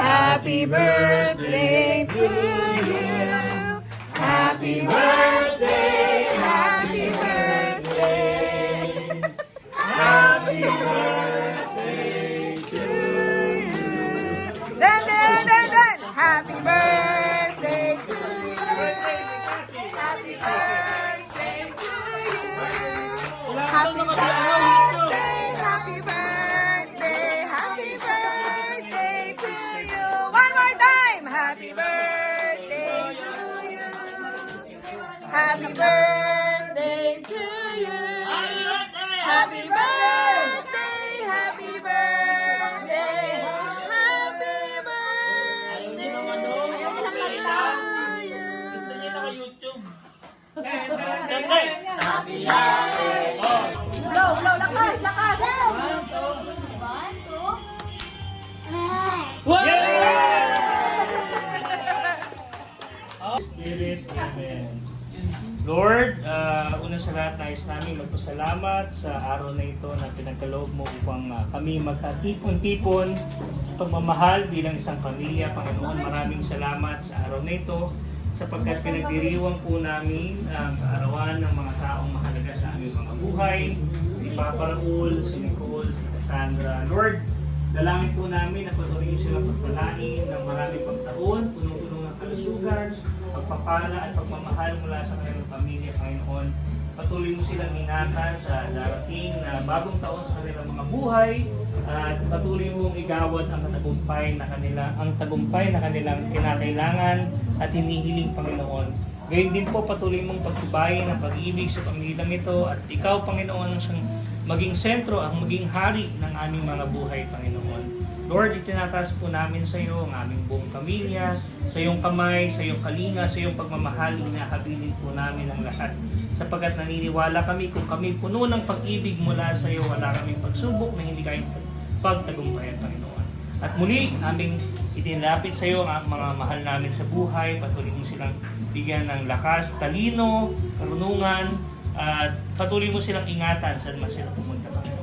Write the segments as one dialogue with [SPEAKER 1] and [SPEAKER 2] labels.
[SPEAKER 1] Happy birthday to you. Happy birthday, happy birthday. Happy birthday to you. Then. Happy birthday to you. Happy birthday to you. Happy birthday, happy birthday, happy birthday to you. One more time. Happy birthday to you. Happy birthday to you. Happy birthday, happy birthday, happy birthday. Ayan silang kanta.
[SPEAKER 2] Gusto niya naka-YouTube.
[SPEAKER 1] Happy birthday. Blow, lakas.
[SPEAKER 2] Spirit, amen. Lord, una sa lahat, nais namin magpasalamat sa araw na ito na pinagkaloob mo upang kami magkatipon-tipon sa pagmamahal bilang isang pamilya. Panginoon, maraming salamat sa araw na ito sapagkat pinagdiriwang po namin ang kaarawan ng mga taong mahalaga sa aming mga buhay. Si Papa Raul, si Nicole, si Cassandra. Lord, dalangin po namin na patuloy silang pagpalain ng maraming pagtaon, punong-puno ng kalusugan, pagpapala at pagmamahal mula sa kanilang pamilya, Panginoon. Patuloy mo silang ingatan sa darating na bagong taon sa kanilang mga buhay at patuloy mong igawad ang tagumpay na kanilang kinakailangan at hinihiling, Panginoon. Gayon din po, patuloy mong pagsubayin ang pag-ibig sa pamilyang ito at ikaw, Panginoon, ang siyang maging sentro, ang maging hari ng aming mga buhay, Panginoon. Lord, itinataas po namin sa iyo ang aming buong pamilya, sa iyong kamay, sa iyong kalinga, sa iyong pagmamahal, inahabilin po namin ang lahat. Sapagkat naniniwala kami kung kami puno ng pag-ibig mula sa iyo, wala kaming pagsubok na hindi kayang pagtagumpayan, Panginoon. At muli, aming itinalapit sa iyo ang mga mahal namin sa buhay, patuloy mo silang bigyan ng lakas, talino, karunungan, at patuloy mo silang ingatan saan man sila pumunta, Panginoon.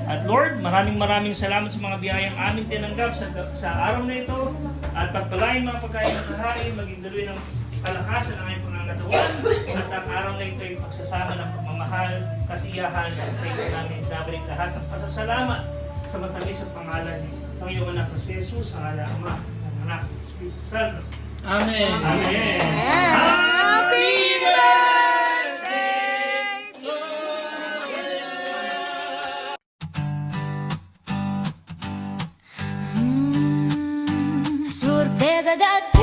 [SPEAKER 2] At Lord, maraming salamat sa mga biyayang aming tinanggap sa araw na ito at pagpalain mga pagkain ng kahain, maging daloy ng kalakasan ng aming pangangatawan at ang araw na ito ay pagsasama ng pagmamahal, kasiyahan at sa ito namin dabaling lahat ng pasasalamat sa matamis at pangalan ng iyong anak na si Jesus, ang ala Ama, ang anak, Espiritu Santo.
[SPEAKER 3] Amen.
[SPEAKER 2] Amen.
[SPEAKER 1] Happy birthday to you.
[SPEAKER 4] Surpresa da